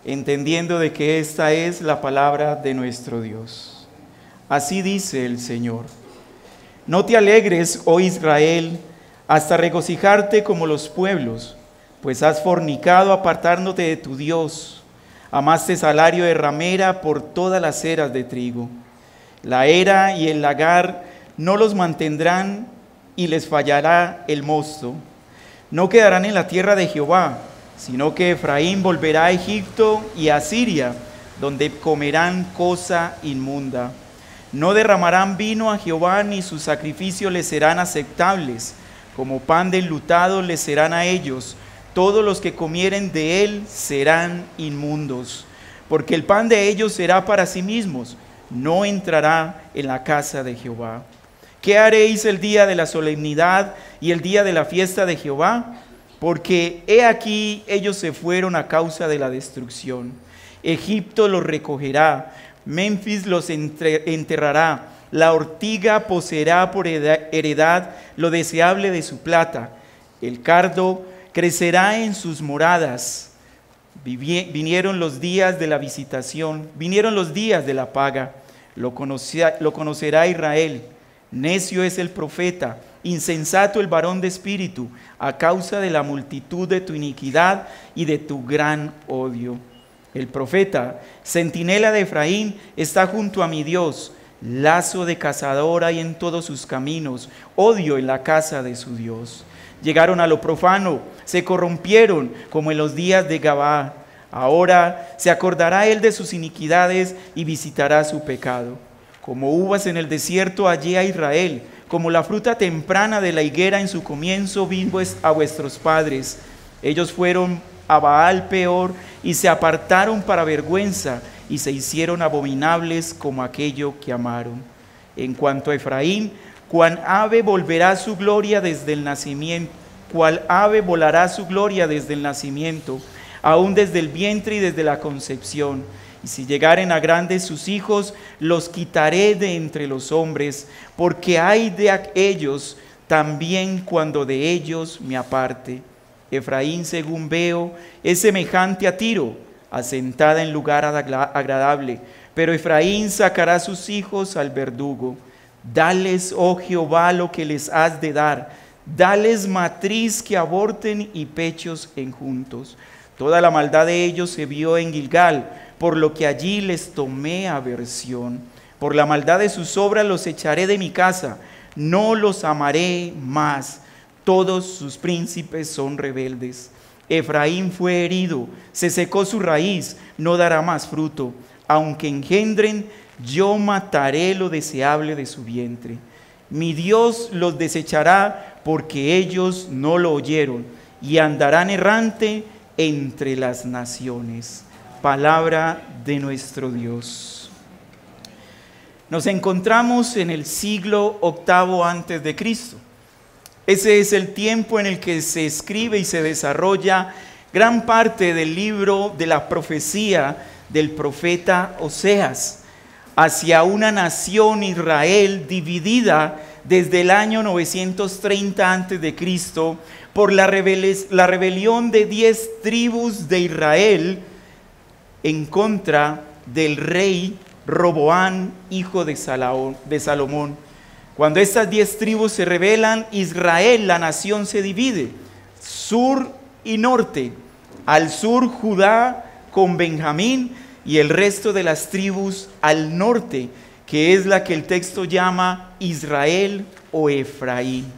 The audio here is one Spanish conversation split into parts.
entendiendo de que esta es la palabra de nuestro Dios. Así dice el Señor: no te alegres, oh Israel, hasta regocijarte como los pueblos, pues has fornicado apartándote de tu Dios. Amaste salario de ramera por todas las eras de trigo. La era y el lagar no los mantendrán, y les fallará el mosto. No quedarán en la tierra de Jehová, sino que Efraín volverá a Egipto y a Siria, donde comerán cosa inmunda. No derramarán vino a Jehová, ni sus sacrificios les serán aceptables. Como pan de enlutado les serán a ellos. Todos los que comieren de él serán inmundos, porque el pan de ellos será para sí mismos, no entrará en la casa de Jehová. ¿Qué haréis el día de la solemnidad y el día de la fiesta de Jehová? Porque he aquí ellos se fueron a causa de la destrucción. Egipto los recogerá, Memphis los enterrará, la ortiga poseerá por heredad lo deseable de su plata, el cardo crecerá en sus moradas. Vinieron los días de la visitación, vinieron los días de la paga, lo conocerá Israel. Necio es el profeta, insensato el varón de espíritu, a causa de la multitud de tu iniquidad y de tu gran odio. El profeta, centinela de Efraín, está junto a mi Dios. Lazo de cazador hay en todos sus caminos, odio en la casa de su Dios. Llegaron a lo profano, se corrompieron como en los días de Gabaa. Ahora se acordará él de sus iniquidades y visitará su pecado. Como uvas en el desierto hallé a Israel, como la fruta temprana de la higuera en su comienzo vi a vuestros padres. Ellos fueron a Baal Peor y se apartaron para vergüenza y se hicieron abominables como aquello que amaron. En cuanto a Efraín, cual ave volverá su gloria desde el nacimiento, cual ave volará su gloria desde el nacimiento, aún desde el vientre y desde la concepción. Y si llegaren a grandes sus hijos, los quitaré de entre los hombres, porque hay de ellos también cuando de ellos me aparte. Efraín, según veo, es semejante a Tiro, asentada en lugar agradable, pero Efraín sacará sus hijos al verdugo. Dales, oh Jehová, lo que les has de dar, dales matriz que aborten y pechos enjuntos. Toda la maldad de ellos se vio en Gilgal, por lo que allí les tomé aversión. Por la maldad de sus obras los echaré de mi casa, no los amaré más. Todos sus príncipes son rebeldes. Efraín fue herido, se secó su raíz, no dará más fruto. Aunque engendren, yo mataré lo deseable de su vientre. Mi Dios los desechará porque ellos no lo oyeron y andarán errante entre las naciones. Palabra de nuestro Dios. Nos encontramos en el siglo VIII antes de Cristo. Ese es el tiempo en el que se escribe y se desarrolla gran parte del libro de la profecía del profeta Oseas hacia una nación Israel dividida desde el año 930 a.C. por la rebelión de 10 tribus de Israel en contra del rey Roboán, hijo de Salomón. Cuando estas 10 tribus se rebelan, Israel, la nación, se divide, sur y norte. Al sur Judá con Benjamín y el resto de las tribus al norte, que es la que el texto llama Israel o Efraín.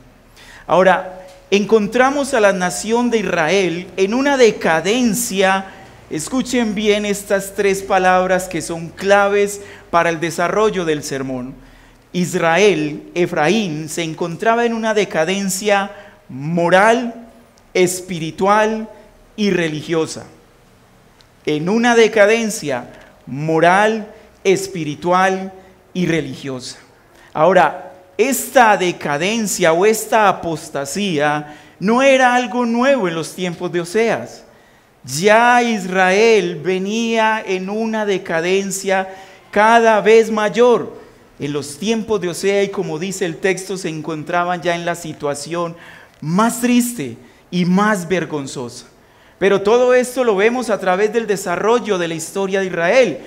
Ahora, encontramos a la nación de Israel en una decadencia. Escuchen bien estas 3 palabras que son claves para el desarrollo del sermón. Israel, Efraín, se encontraba en una decadencia moral, espiritual y religiosa. En una decadencia moral, espiritual y religiosa. Ahora, esta decadencia o esta apostasía no era algo nuevo en los tiempos de Oseas. Ya Israel venía en una decadencia cada vez mayor. En los tiempos de Oseas, y como dice el texto, se encontraban ya en la situación más triste y más vergonzosa. Pero todo esto lo vemos a través del desarrollo de la historia de Israel.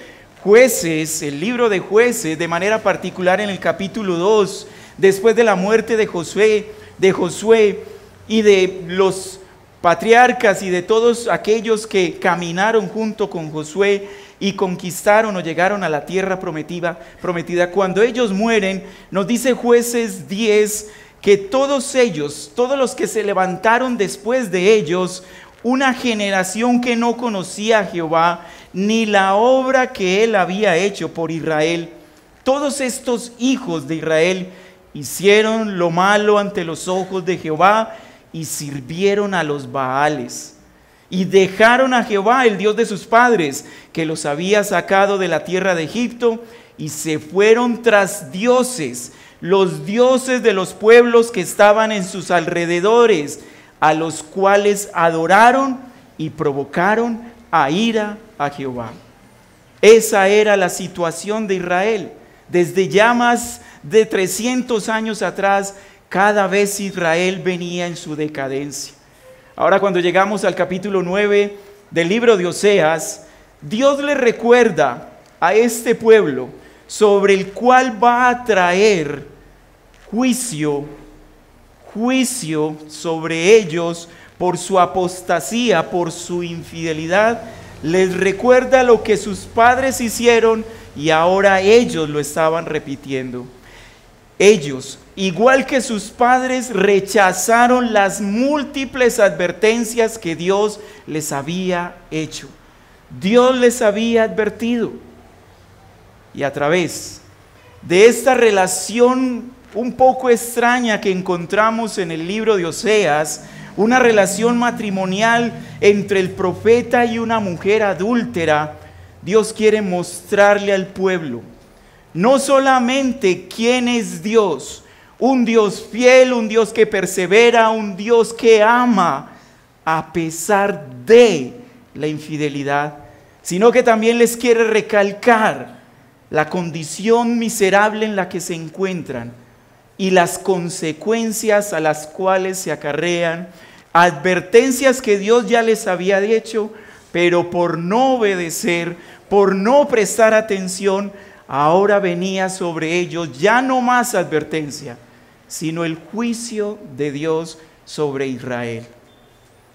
Jueces, el libro de Jueces, de manera particular en el capítulo 2, después de la muerte de Josué y de los patriarcas y de todos aquellos que caminaron junto con Josué y conquistaron o llegaron a la tierra prometida, cuando ellos mueren, nos dice Jueces 10 que todos ellos, todos los que se levantaron después de ellos, una generación que no conocía a Jehová, ni la obra que él había hecho por Israel, todos estos hijos de Israel hicieron lo malo ante los ojos de Jehová y sirvieron a los Baales. Y dejaron a Jehová, el Dios de sus padres, que los había sacado de la tierra de Egipto, y se fueron tras dioses, los dioses de los pueblos que estaban en sus alrededores, a los cuales adoraron y provocaron a ira a Jehová. Esa era la situación de Israel. Desde ya más de 300 años atrás, cada vez Israel venía en su decadencia. Ahora, cuando llegamos al capítulo 9 del libro de Oseas, Dios le recuerda a este pueblo sobre el cual va a traer juicio sobre ellos por su apostasía, por su infidelidad. Les recuerda lo que sus padres hicieron y ahora ellos lo estaban repitiendo. Ellos, igual que sus padres, rechazaron las múltiples advertencias que Dios les había hecho. Dios les había advertido. Y a través de esta relación un poco extraña que encontramos en el libro de Oseas, una relación matrimonial entre el profeta y una mujer adúltera, Dios quiere mostrarle al pueblo no solamente quién es Dios, un Dios fiel, un Dios que persevera, un Dios que ama a pesar de la infidelidad, sino que también les quiere recalcar la condición miserable en la que se encuentran y las consecuencias a las cuales se acarrean, advertencias que Dios ya les había hecho, pero por no obedecer, por no prestar atención, ahora venía sobre ellos ya no más advertencia, sino el juicio de Dios sobre Israel.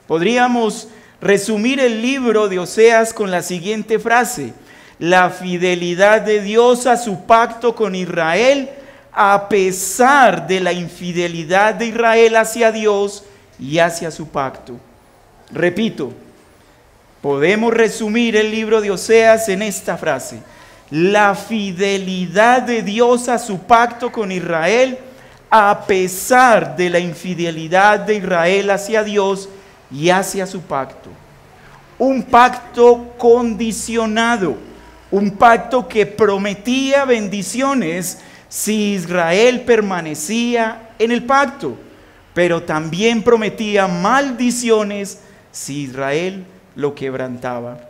Podríamos resumir el libro de Oseas con la siguiente frase: la fidelidad de Dios a su pacto con Israel, a pesar de la infidelidad de Israel hacia Dios y hacia su pacto. Repito, podemos resumir el libro de Oseas en esta frase: la fidelidad de Dios a su pacto con Israel, a pesar de la infidelidad de Israel hacia Dios y hacia su pacto. Un pacto condicionado, un pacto que prometía bendiciones si Israel permanecía en el pacto, pero también prometía maldiciones si Israel lo quebrantaba.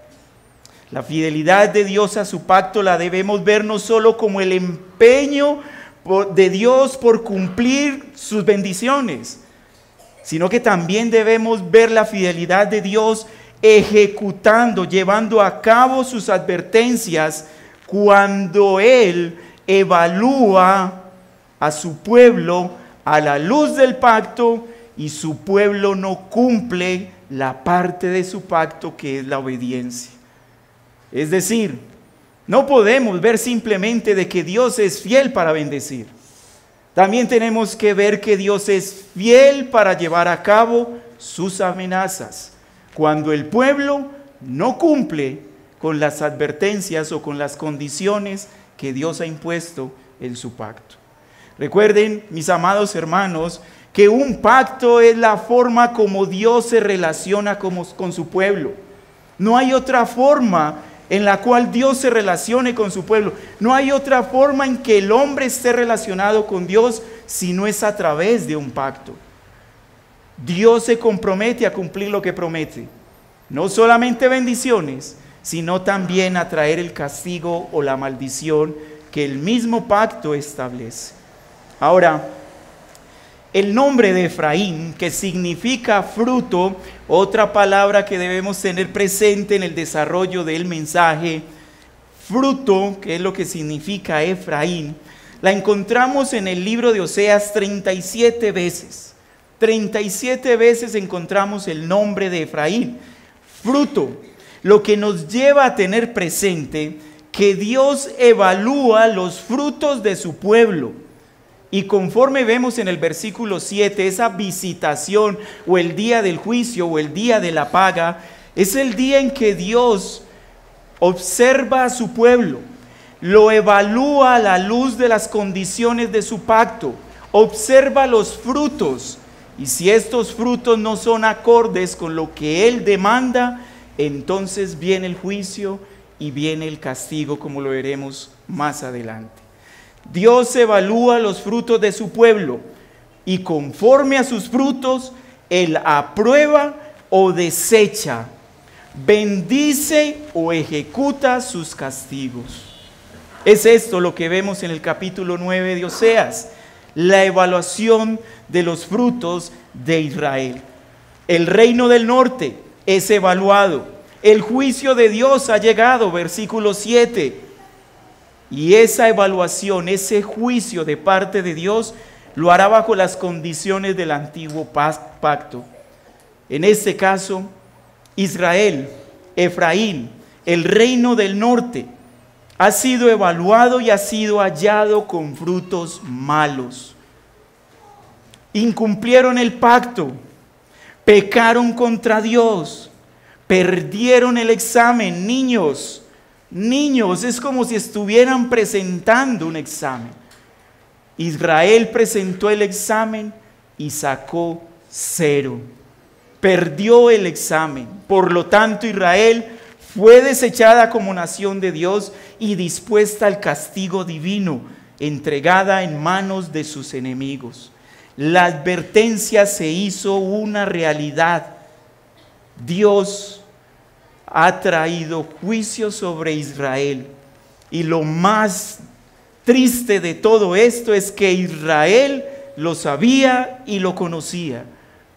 La fidelidad de Dios a su pacto la debemos ver no solo como el empeño de Dios por cumplir sus bendiciones, sino que también debemos ver la fidelidad de Dios ejecutando, llevando a cabo sus advertencias cuando Él evalúa a su pueblo a la luz del pacto y su pueblo no cumple la parte de su pacto, que es la obediencia. Es decir, no podemos ver simplemente de que Dios es fiel para bendecir. También tenemos que ver que Dios es fiel para llevar a cabo sus amenazas, cuando el pueblo no cumple con las advertencias o con las condiciones que Dios ha impuesto en su pacto. Recuerden, mis amados hermanos, que un pacto es la forma como Dios se relaciona con su pueblo. No hay otra forma en la cual Dios se relacione con su pueblo. No hay otra forma en que el hombre esté relacionado con Dios si no es a través de un pacto. Dios se compromete a cumplir lo que promete. No solamente bendiciones, sino también a traer el castigo o la maldición que el mismo pacto establece. Ahora, El nombre de Efraín, que significa fruto, otra palabra que debemos tener presente en el desarrollo del mensaje, fruto, que es lo que significa Efraín, la encontramos en el libro de Oseas 37 veces. 37 veces encontramos el nombre de Efraín, fruto, lo que nos lleva a tener presente que Dios evalúa los frutos de su pueblo. Y conforme vemos en el versículo 7, esa visitación o el día del juicio o el día de la paga, es el día en que Dios observa a su pueblo, lo evalúa a la luz de las condiciones de su pacto, observa los frutos, y si estos frutos no son acordes con lo que Él demanda, entonces viene el juicio y viene el castigo, como lo veremos más adelante. Dios evalúa los frutos de su pueblo y conforme a sus frutos, Él aprueba o desecha, bendice o ejecuta sus castigos. Es esto lo que vemos en el capítulo 9 de Oseas, la evaluación de los frutos de Israel. El reino del norte es evaluado, el juicio de Dios ha llegado, versículo 7. Y esa evaluación, ese juicio de parte de Dios, lo hará bajo las condiciones del antiguo pacto. En este caso, Israel, Efraín, el reino del norte, ha sido evaluado y ha sido hallado con frutos malos. Incumplieron el pacto, pecaron contra Dios, perdieron el examen. Niños, es como si estuvieran presentando un examen. Israel presentó el examen y sacó 0. Perdió el examen. Por lo tanto, Israel fue desechada como nación de Dios y dispuesta al castigo divino, entregada en manos de sus enemigos. La advertencia se hizo una realidad. Dios ha traído juicio sobre Israel. Y lo más triste de todo esto es que Israel lo sabía y lo conocía,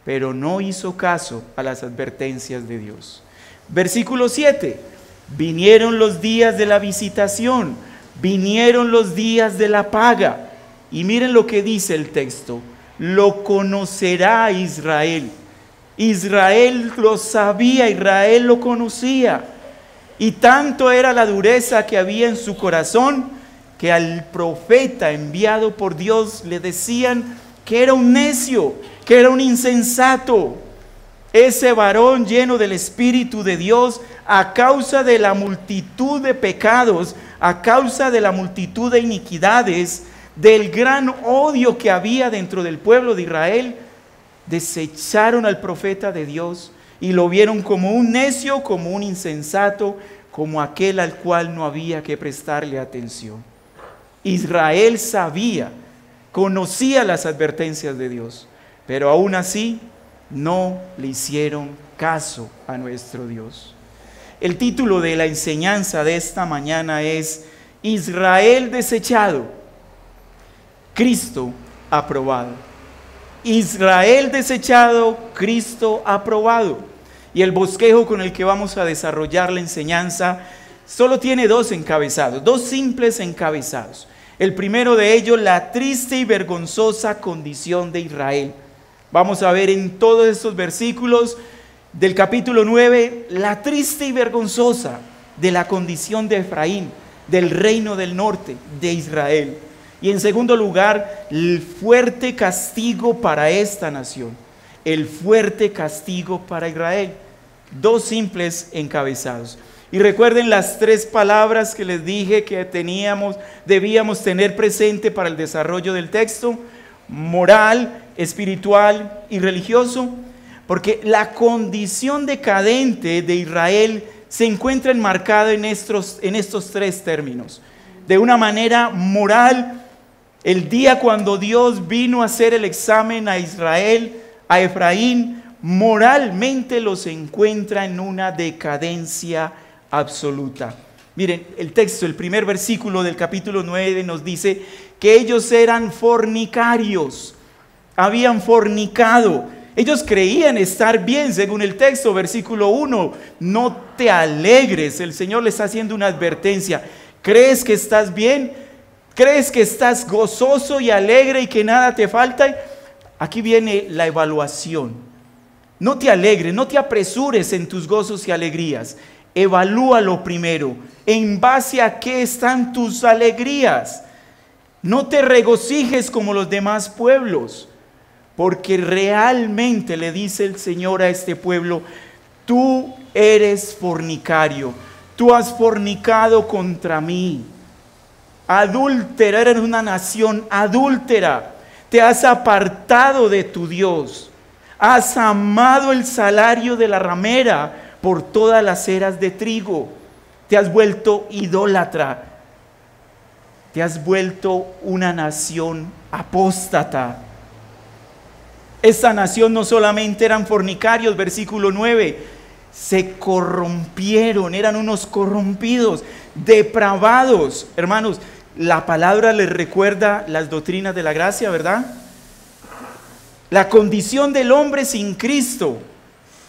pero no hizo caso a las advertencias de Dios. Versículo 7. Vinieron los días de la visitación, vinieron los días de la paga. Y miren lo que dice el texto: lo conocerá Israel. Israel lo sabía, Israel lo conocía. Y tanto era la dureza que había en su corazón, que al profeta enviado por Dios le decían que era un necio, que era un insensato. Ese varón lleno del Espíritu de Dios, a causa de la multitud de pecados, a causa de la multitud de iniquidades, del gran odio que había dentro del pueblo de Israel, desecharon al profeta de Dios y lo vieron como un necio, como un insensato, como aquel al cual no había que prestarle atención. Israel sabía, conocía las advertencias de Dios, pero aún así no le hicieron caso a nuestro Dios. El título de la enseñanza de esta mañana es Israel desechado, Cristo aprobado. Israel desechado, Cristo aprobado. Y el bosquejo con el que vamos a desarrollar la enseñanza solo tiene 2 encabezados, 2 simples encabezados. El primero de ellos, la triste y vergonzosa condición de Israel. Vamos a ver en todos estos versículos del capítulo 9, la triste y vergonzosa de la condición de Efraín, del reino del norte, de Israel. Y en segundo lugar, el fuerte castigo para esta nación, el fuerte castigo para Israel. 2 simples encabezados. Y recuerden las 3 palabras que les dije que debíamos tener presente para el desarrollo del texto: moral, espiritual y religioso. Porque la condición decadente de Israel se encuentra enmarcada en estos 3 términos. De una manera moral, el día cuando Dios vino a hacer el examen a Israel, a Efraín, moralmente los encuentra en una decadencia absoluta. Miren, el texto, el primer versículo del capítulo 9 nos dice que ellos eran fornicarios. habían fornicado. Ellos creían estar bien, según el texto, versículo 1. No te alegres, el Señor le está haciendo una advertencia. ¿Crees que estás bien? ¿Crees que estás gozoso y alegre y que nada te falta? Aquí viene la evaluación. No te alegres, no te apresures en tus gozos y alegrías. Evalúalo primero. ¿En base a qué están tus alegrías? No te regocijes como los demás pueblos, porque realmente le dice el Señor a este pueblo: tú eres fornicario, tú has fornicado contra mí. Adúltera, eres una nación adúltera, te has apartado de tu Dios, has amado el salario de la ramera por todas las eras de trigo, te has vuelto idólatra, te has vuelto una nación apóstata. Esta nación no solamente eran fornicarios, versículo 9, se corrompieron, eran unos corrompidos, depravados. Hermanos, la palabra les recuerda las doctrinas de la gracia, ¿verdad? La condición del hombre sin Cristo,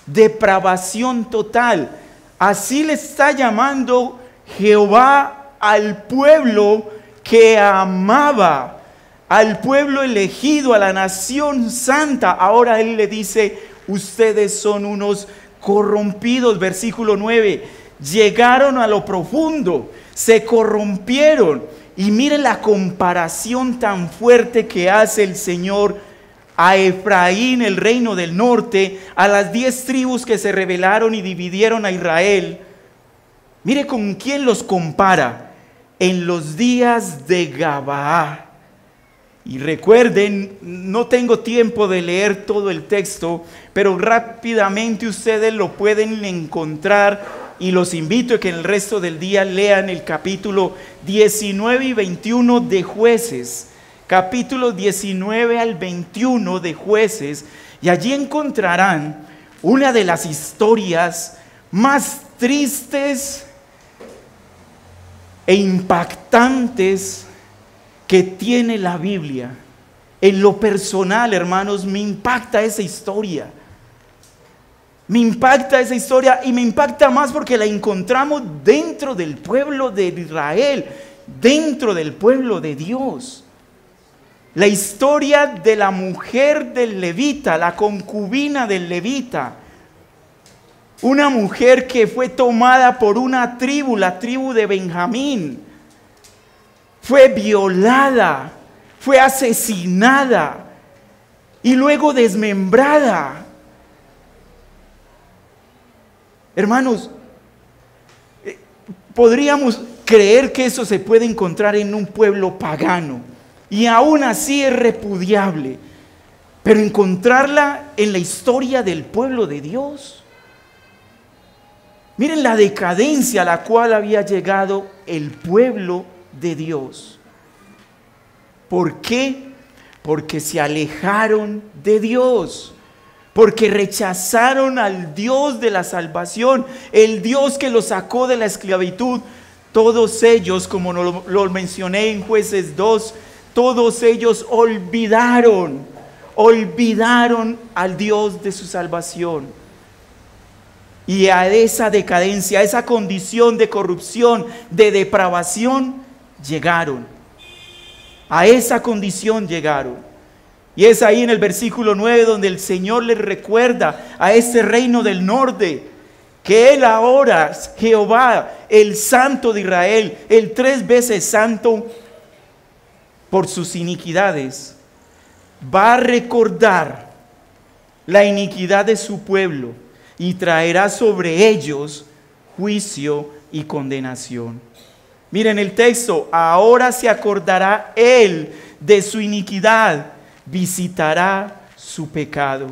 depravación total. Así le está llamando Jehová al pueblo que amaba, al pueblo elegido, a la nación santa. Ahora Él le dice: ustedes son unos corrompidos. Versículo 9, llegaron a lo profundo, se corrompieron. Y miren la comparación tan fuerte que hace el Señor a Efraín, el reino del norte, a las 10 tribus que se rebelaron y dividieron a Israel. Mire con quién los compara: en los días de Gabaá. Y recuerden, no tengo tiempo de leer todo el texto, pero rápidamente ustedes lo pueden encontrar, y los invito a que en el resto del día lean el capítulo 19 y 21 de Jueces. Capítulo 19 al 21 de Jueces, y allí encontrarán una de las historias más tristes e impactantes que tiene la Biblia. En lo personal, hermanos, me impacta esa historia. Me impacta esa historia, y me impacta más porque la encontramos dentro del pueblo de Israel, dentro del pueblo de Dios. La historia de la mujer del levita, la concubina del levita. Una mujer que fue tomada por una tribu, la tribu de Benjamín. Fue violada, fue asesinada y luego desmembrada. Hermanos, podríamos creer que eso se puede encontrar en un pueblo pagano, y aún así es repudiable, pero encontrarla en la historia del pueblo de Dios. Miren la decadencia a la cual había llegado el pueblo de Dios. ¿Por qué? Porque se alejaron de Dios, porque rechazaron al Dios de la salvación, el Dios que los sacó de la esclavitud. Todos ellos, como lo mencioné en Jueces 2, todos ellos olvidaron al Dios de su salvación. Y a esa decadencia, a esa condición de corrupción, de depravación, llegaron. A esa condición llegaron. Y es ahí en el versículo 9 donde el Señor les recuerda a ese reino del norte que Él ahora, Jehová, el Santo de Israel, el 3 veces santo, por sus iniquidades, va a recordar la iniquidad de su pueblo y traerá sobre ellos juicio y condenación. Miren el texto: ahora se acordará Él de su iniquidad, visitará su pecado.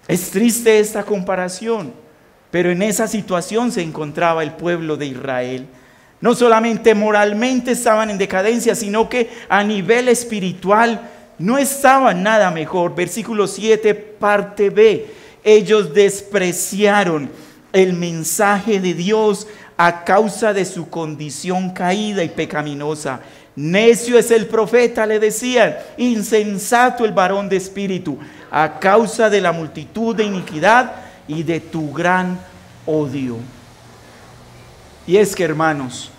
Es triste esta comparación, pero en esa situación se encontraba el pueblo de Israel. No solamente moralmente estaban en decadencia, sino que a nivel espiritual no estaban nada mejor. Versículo 7, parte B. Ellos despreciaron el mensaje de Dios a causa de su condición caída y pecaminosa. Necio es el profeta, le decían, insensato el varón de espíritu, a causa de la multitud de iniquidad y de tu gran odio. Y es que, hermanos,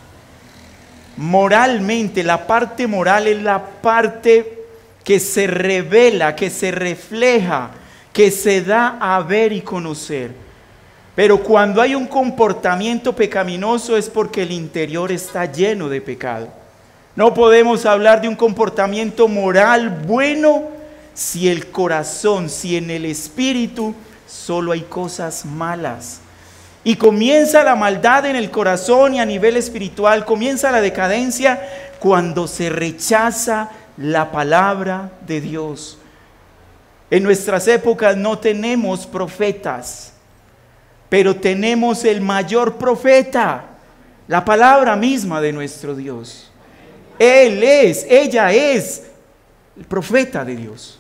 moralmente, la parte moral es la parte que se revela, que se refleja, que se da a ver y conocer. Pero cuando hay un comportamiento pecaminoso es porque el interior está lleno de pecado. No podemos hablar de un comportamiento moral bueno si el corazón, si en el espíritu solo hay cosas malas. Y comienza la maldad en el corazón y a nivel espiritual, comienza la decadencia cuando se rechaza la palabra de Dios. En nuestras épocas no tenemos profetas, pero tenemos el mayor profeta, la palabra misma de nuestro Dios. Ella es el profeta de Dios.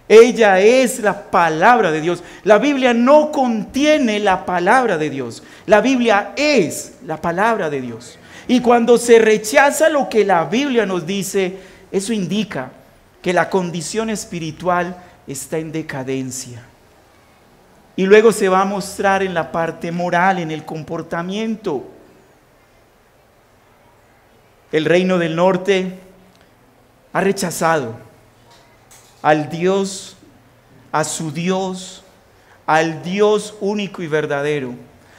Ella es la palabra de Dios. La Biblia no contiene la palabra de Dios. La Biblia es la palabra de Dios. Y cuando se rechaza lo que la Biblia nos dice, eso indica que la condición espiritual está en decadencia. Y luego se va a mostrar en la parte moral, en el comportamiento. El reino del norte ha rechazado al Dios, a su Dios, al Dios único y verdadero.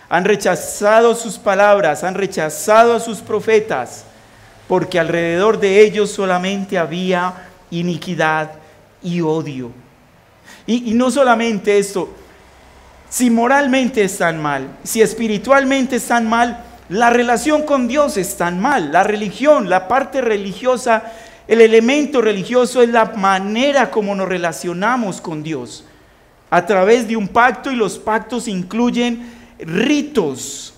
Han rechazado sus palabras, han rechazado a sus profetas, porque alrededor de ellos solamente había iniquidad y odio. Y no solamente esto, si moralmente están mal, si espiritualmente están mal, la relación con Dios está mal. La religión, la parte religiosa, el elemento religioso es la manera como nos relacionamos con Dios, a través de un pacto, y los pactos incluyen ritos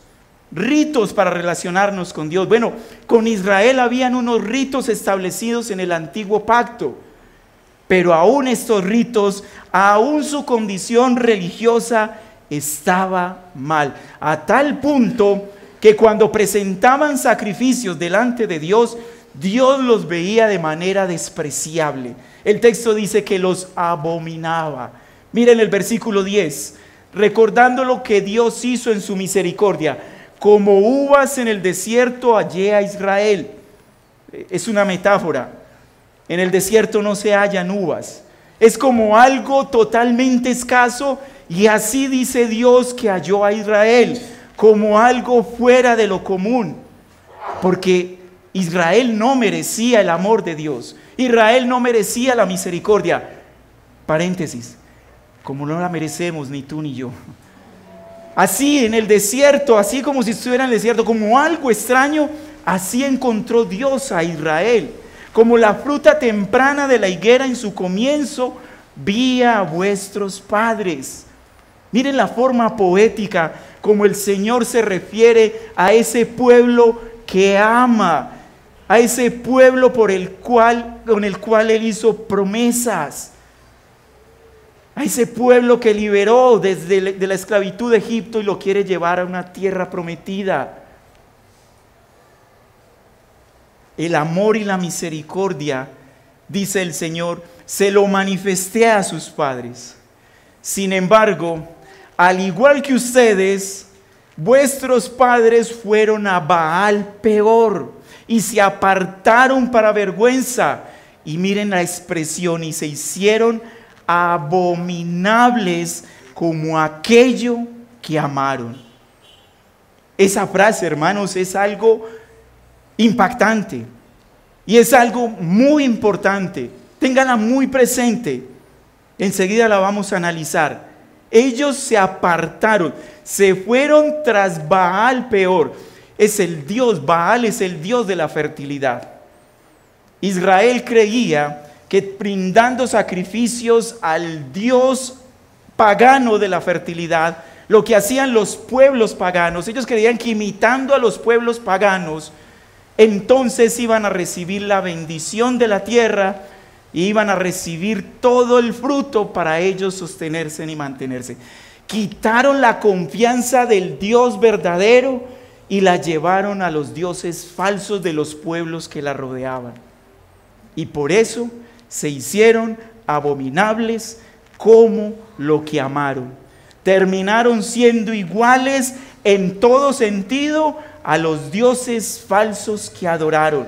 para relacionarnos con Dios. Bueno, con Israel habían unos ritos establecidos en el antiguo pacto, pero aún estos ritos, aún su condición religiosa estaba mal, a tal punto que cuando presentaban sacrificios delante de Dios, Dios los veía de manera despreciable. El texto dice que los abominaba. Miren el versículo 10, recordando lo que Dios hizo en su misericordia. Como uvas en el desierto hallé a Israel. Es una metáfora. En el desierto no se hallan uvas. Es como algo totalmente escaso, y así dice Dios que halló a Israel, como algo fuera de lo común. Porque Israel no merecía el amor de Dios. Israel no merecía la misericordia. Paréntesis, como no la merecemos ni tú ni yo. Así en el desierto, así como si estuviera en el desierto, como algo extraño, así encontró Dios a Israel. Como la fruta temprana de la higuera en su comienzo, vi a vuestros padres. Miren la forma poética como el Señor se refiere a ese pueblo que ama, a ese pueblo con el cual Él hizo promesas, a ese pueblo que liberó de la esclavitud de Egipto y lo quiere llevar a una tierra prometida. El amor y la misericordia, dice el Señor, se lo manifesté a sus padres. Sin embargo, al igual que ustedes, vuestros padres fueron a Baal Peor y se apartaron para vergüenza. Y miren la expresión, y se hicieron abominables como aquello que amaron. Esa frase, hermanos, es algo impactante y es algo muy importante. Ténganla muy presente. Enseguida la vamos a analizar. Ellos se apartaron, se fueron tras Baal Peor. Es el Dios, Baal es el Dios de la fertilidad. Israel creía que brindando sacrificios al Dios pagano de la fertilidad, lo que hacían los pueblos paganos, ellos creían que imitando a los pueblos paganos, entonces iban a recibir la bendición de la tierra y iban a recibir todo el fruto para ellos sostenerse y mantenerse. Quitaron la confianza del Dios verdadero y la llevaron a los dioses falsos de los pueblos que la rodeaban. Y por eso se hicieron abominables como lo que amaron. Terminaron siendo iguales en todo sentido a los dioses falsos que adoraron.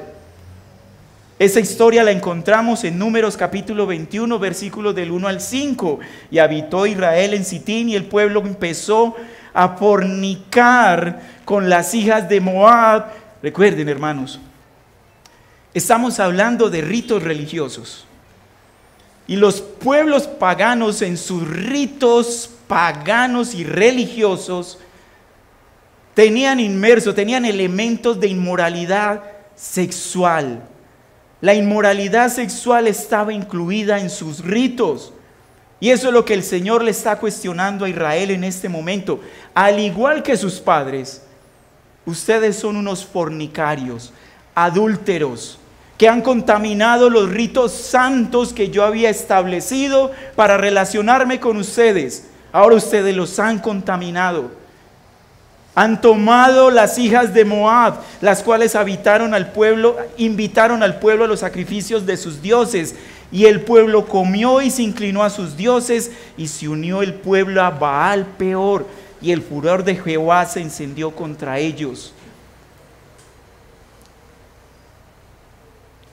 Esa historia la encontramos en Números capítulo 21, versículos del 1 al 5. Y habitó Israel en Sitín, y el pueblo empezó a fornicar con las hijas de Moab. Recuerden, hermanos, estamos hablando de ritos religiosos. Y los pueblos paganos, en sus ritos paganos y religiosos, tenían elementos de inmoralidad sexual. La inmoralidad sexual estaba incluida en sus ritos. Y eso es lo que el Señor le está cuestionando a Israel en este momento. Al igual que sus padres, ustedes son unos fornicarios, adúlteros, que han contaminado los ritos santos que yo había establecido para relacionarme con ustedes. Ahora ustedes los han contaminado. Han tomado las hijas de Moab, las cuales invitaron al pueblo a los sacrificios de sus dioses. Y el pueblo comió y se inclinó a sus dioses, y se unió el pueblo a Baal Peor, y el furor de Jehová se encendió contra ellos.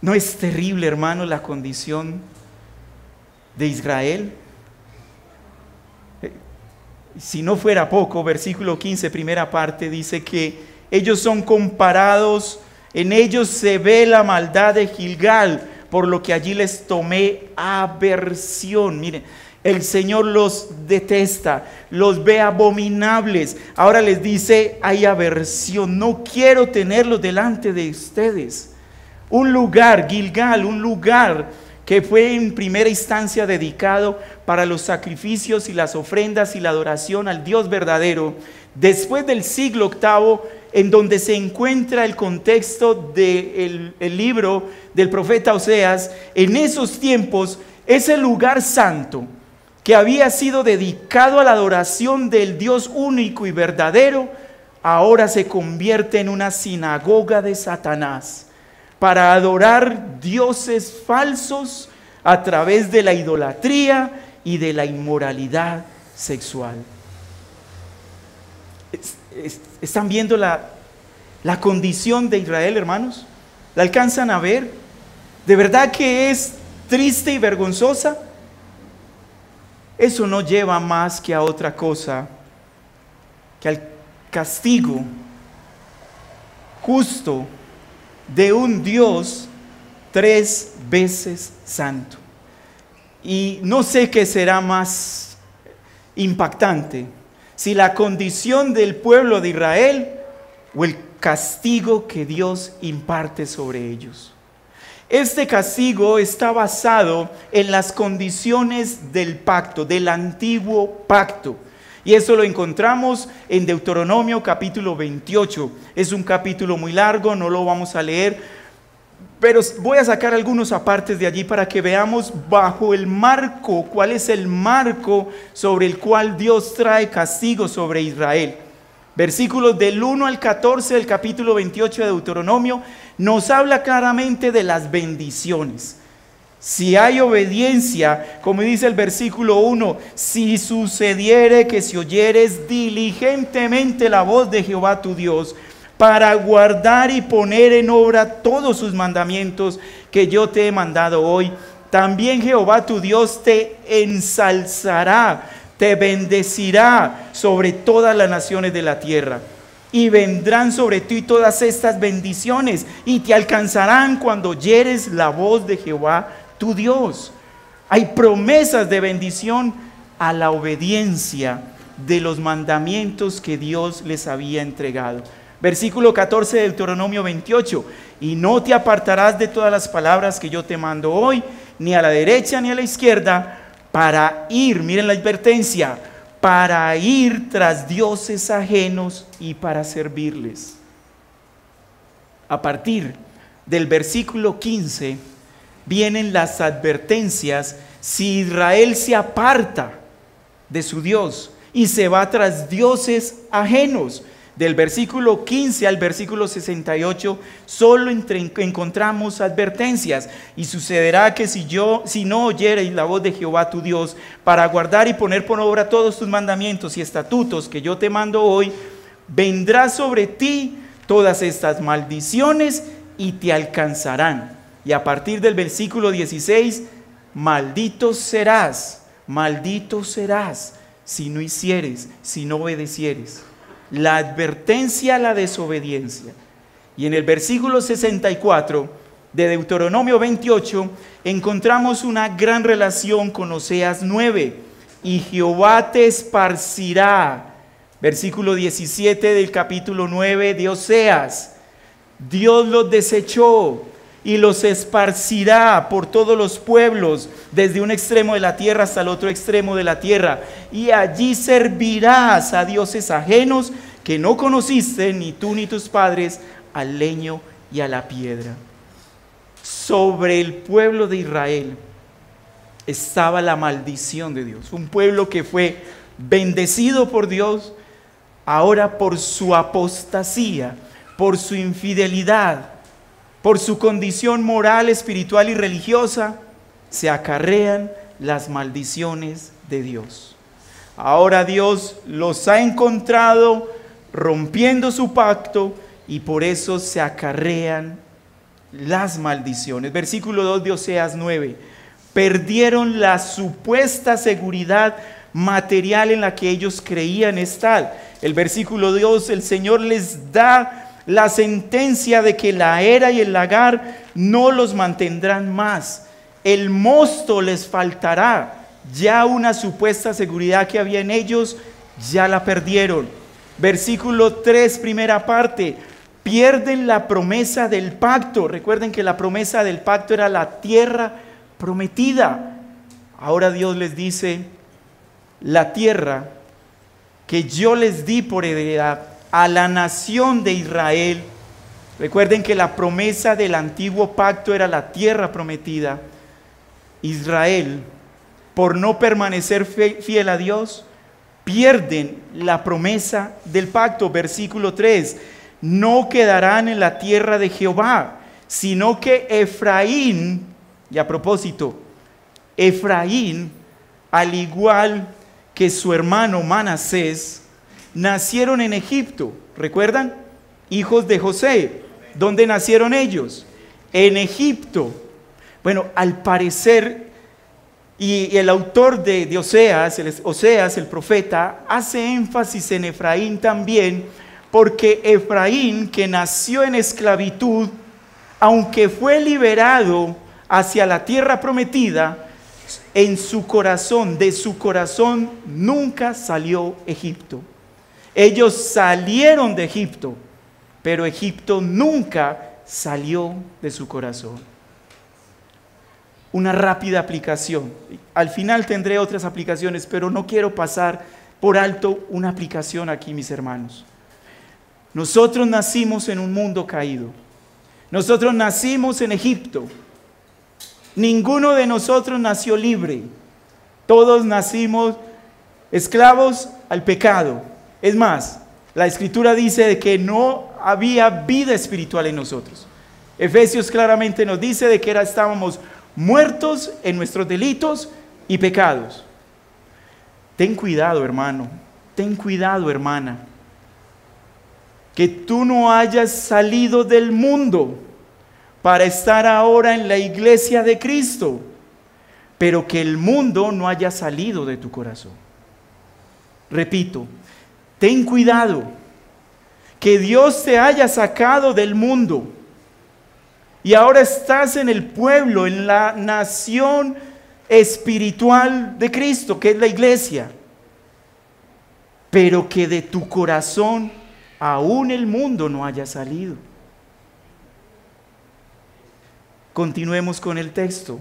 ¿No es terrible, hermano, la condición de Israel? Si no fuera poco, versículo 15, primera parte, dice que ellos son comparados, en ellos se ve la maldad de Gilgal, por lo que allí les tomé aversión. Miren, el Señor los detesta, los ve abominables. Ahora les dice, hay aversión, no quiero tenerlos delante de ustedes. Un lugar, Gilgal, un lugar que fue en primera instancia dedicado para los sacrificios y las ofrendas y la adoración al Dios verdadero. Después del siglo VIII, en donde se encuentra el contexto del libro del profeta Oseas, en esos tiempos, ese lugar santo que había sido dedicado a la adoración del Dios único y verdadero, ahora se convierte en una sinagoga de Satanás, para adorar dioses falsos a través de la idolatría y de la inmoralidad sexual. ¿Están viendo la condición de Israel, hermanos? ¿La alcanzan a ver? ¿De verdad que es triste y vergonzosa? Eso no lleva más que a otra cosa, que al castigo justo de un Dios 3 veces santo. Y no sé qué será más impactante, si la condición del pueblo de Israel o el castigo que Dios imparte sobre ellos. Este castigo está basado en las condiciones del pacto, del antiguo pacto. Y eso lo encontramos en Deuteronomio capítulo 28. Es un capítulo muy largo, no lo vamos a leer, pero voy a sacar algunos apartes de allí para que veamos bajo el marco, cuál es el marco sobre el cual Dios trae castigo sobre Israel. Versículos del 1 al 14 del capítulo 28 de Deuteronomio nos habla claramente de las bendiciones. Si hay obediencia, como dice el versículo 1, si sucediere que si oyeres diligentemente la voz de Jehová tu Dios, para guardar y poner en obra todos sus mandamientos que yo te he mandado hoy, también Jehová tu Dios te ensalzará, te bendecirá sobre todas las naciones de la tierra. Y vendrán sobre ti todas estas bendiciones y te alcanzarán cuando oyeres la voz de Jehová tu Dios. Hay promesas de bendición a la obediencia de los mandamientos que Dios les había entregado. Versículo 14 de Deuteronomio 28. Y no te apartarás de todas las palabras que yo te mando hoy, ni a la derecha ni a la izquierda, para ir, miren la advertencia, para ir tras dioses ajenos y para servirles. A partir del versículo 15 vienen las advertencias si Israel se aparta de su Dios y se va tras dioses ajenos. Del versículo 15 al versículo 68 solo encontramos advertencias. Y sucederá que si no oyereis la voz de Jehová tu Dios para guardar y poner por obra todos tus mandamientos y estatutos que yo te mando hoy, vendrá sobre ti todas estas maldiciones y te alcanzarán. Y a partir del versículo 16, maldito serás si no hicieres, si no obedecieres. La advertencia a la desobediencia. Y en el versículo 64 de Deuteronomio 28 encontramos una gran relación con Oseas 9. Y Jehová te esparcirá. Versículo 17 del capítulo 9 de Oseas. Dios los desechó y los esparcirá por todos los pueblos, desde un extremo de la tierra hasta el otro extremo de la tierra. Y allí servirás a dioses ajenos que no conociste, ni tú ni tus padres, al leño y a la piedra. Sobre el pueblo de Israel estaba la maldición de Dios. Un pueblo que fue bendecido por Dios, ahora por su apostasía, por su infidelidad, por su condición moral, espiritual y religiosa, se acarrean las maldiciones de Dios. Ahora Dios los ha encontrado rompiendo su pacto y por eso se acarrean las maldiciones. Versículo 2 de Oseas 9. Perdieron la supuesta seguridad material en la que ellos creían estar. El versículo 2, el Señor les da la sentencia de que la era y el lagar no los mantendrán más. El mosto les faltará. Ya una supuesta seguridad que había en ellos, ya la perdieron. Versículo 3, primera parte. Pierden la promesa del pacto. Recuerden que la promesa del pacto era la tierra prometida. Ahora Dios les dice, la tierra que yo les di por heredad a la nación de Israel. Recuerden que la promesa del antiguo pacto era la tierra prometida. Israel, por no permanecer fiel a Dios, pierden la promesa del pacto. Versículo 3, no quedarán en la tierra de Jehová, sino que Efraín, y a propósito, Efraín, al igual que su hermano Manasés, nacieron en Egipto. ¿Recuerdan? Hijos de José. ¿Dónde nacieron ellos? En Egipto. Bueno, al parecer, y el autor de Oseas, el profeta, hace énfasis en Efraín también, porque Efraín, que nació en esclavitud, aunque fue liberado hacia la tierra prometida, en su corazón, de su corazón, nunca salió Egipto. Ellos salieron de Egipto, pero Egipto nunca salió de su corazón. Una rápida aplicación. Al final tendré otras aplicaciones, pero no quiero pasar por alto una aplicación aquí, mis hermanos. Nosotros nacimos en un mundo caído. Nosotros nacimos en Egipto. Ninguno de nosotros nació libre. Todos nacimos esclavos al pecado. Es más, la Escritura dice de que no había vida espiritual en nosotros. Efesios claramente nos dice de que estábamos muertos en nuestros delitos y pecados. Ten cuidado, hermano. Ten cuidado, hermana. Que tú no hayas salido del mundo para estar ahora en la iglesia de Cristo, pero que el mundo no haya salido de tu corazón. Repito, ten cuidado, que Dios te haya sacado del mundo y ahora estás en el pueblo, en la nación espiritual de Cristo, que es la iglesia, pero que de tu corazón aún el mundo no haya salido. Continuemos con el texto.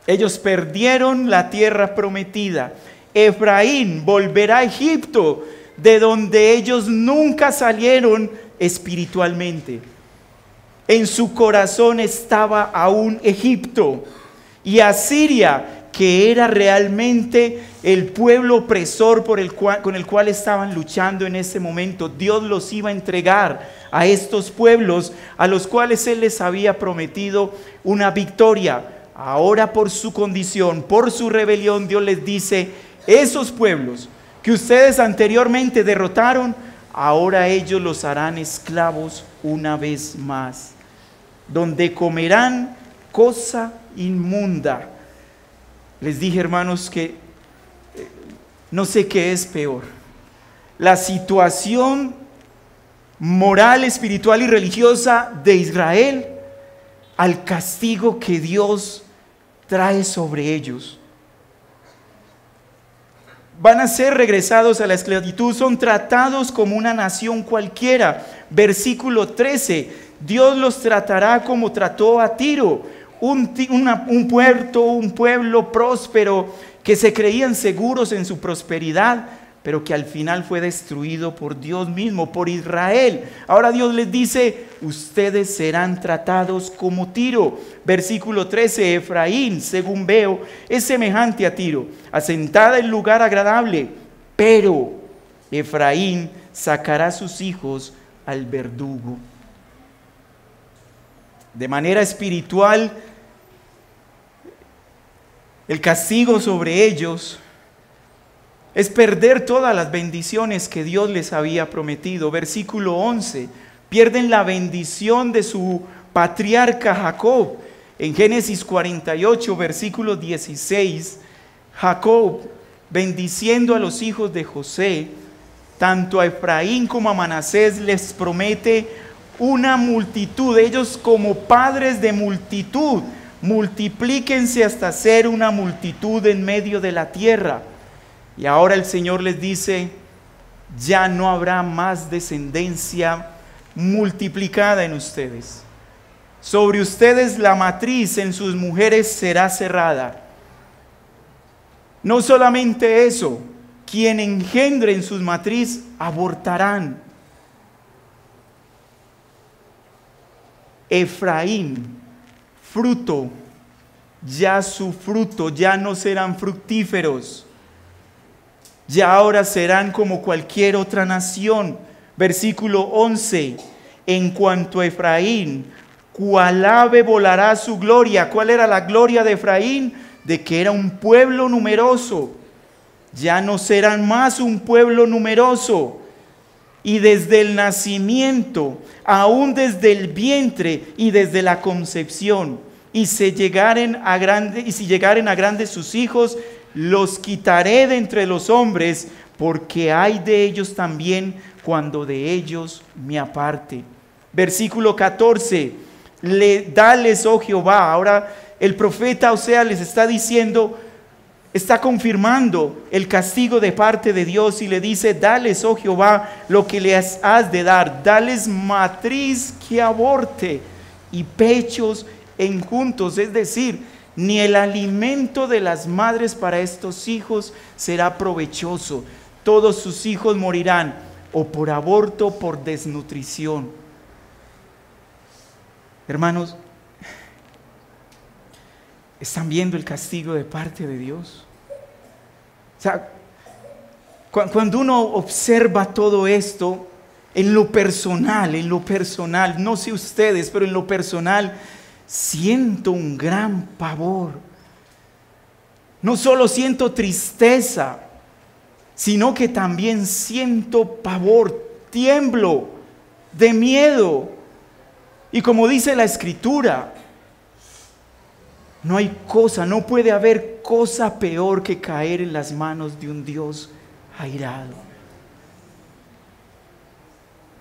Ellos perdieron la tierra prometida. Efraín volverá a Egipto, de donde ellos nunca salieron espiritualmente. En su corazón estaba aún Egipto. Y Asiria, que era realmente el pueblo opresor con el cual estaban luchando en ese momento. Dios los iba a entregar a estos pueblos a los cuales Él les había prometido una victoria. Ahora, por su condición, por su rebelión, Dios les dice: esos pueblos que ustedes anteriormente derrotaron, ahora ellos los harán esclavos una vez más, donde comerán cosa inmunda. Les dije, hermanos, que no sé qué es peor: la situación moral, espiritual y religiosa de Israel, al castigo que Dios trae sobre ellos. Van a ser regresados a la esclavitud, son tratados como una nación cualquiera. Versículo 13: Dios los tratará como trató a Tiro, un pueblo próspero, que se creían seguros en su prosperidad, pero que al final fue destruido por Dios mismo, por Israel. Ahora Dios les dice: ustedes serán tratados como Tiro. Versículo 13: Efraín, según veo, es semejante a Tiro, asentada en lugar agradable, pero Efraín sacará sus hijos al verdugo. De manera espiritual, el castigo sobre ellos es perder todas las bendiciones que Dios les había prometido. Versículo 11: pierden la bendición de su patriarca Jacob. En Génesis 48, versículo 16, Jacob, bendiciendo a los hijos de José, tanto a Efraín como a Manasés, les promete una multitud. Ellos, como padres de multitud, multiplíquense hasta ser una multitud en medio de la tierra. Y ahora el Señor les dice: ya no habrá más descendencia multiplicada en ustedes. Sobre ustedes la matriz en sus mujeres será cerrada. No solamente eso, quien engendre en sus matriz abortarán. Efraín, fruto, ya su fruto, ya no serán fructíferos. Ya ahora serán como cualquier otra nación. Versículo 11: en cuanto a Efraín, cual ave volará su gloria. ¿Cuál era la gloria de Efraín? De que era un pueblo numeroso. Ya no serán más un pueblo numeroso. Y desde el nacimiento, aún desde el vientre y desde la concepción, y si llegaren a grandes sus hijos, los quitaré de entre los hombres, porque hay de ellos también cuando de ellos me aparte. Versículo 14: dales, oh Jehová. Ahora el profeta Oseas les está diciendo, está confirmando el castigo de parte de Dios, y le dice: dales, oh Jehová, lo que les has de dar. Dales matriz que aborte y pechos enjuntos. Es decir, ni el alimento de las madres para estos hijos será provechoso. Todos sus hijos morirán, o por aborto o por desnutrición. Hermanos, ¿están viendo el castigo de parte de Dios? O sea, cuando uno observa todo esto, en lo personal, no sé ustedes, pero en lo personal, siento un gran pavor. No solo siento tristeza, sino que también siento pavor, tiemblo de miedo. Y como dice la Escritura, no puede haber cosa peor que caer en las manos de un Dios airado.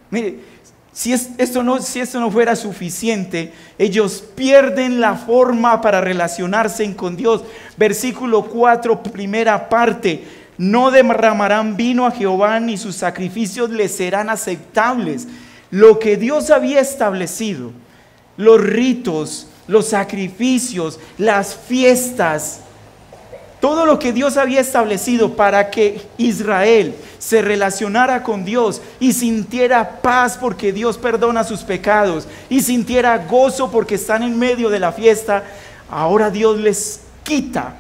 Mire, si esto no fuera suficiente, ellos pierden la forma para relacionarse con Dios. Versículo 4, primera parte: no derramarán vino a Jehová, ni sus sacrificios les serán aceptables. Lo que Dios había establecido, los ritos, los sacrificios, las fiestas, todo lo que Dios había establecido para que Israel se relacionara con Dios y sintiera paz porque Dios perdona sus pecados, y sintiera gozo porque están en medio de la fiesta, ahora Dios les quita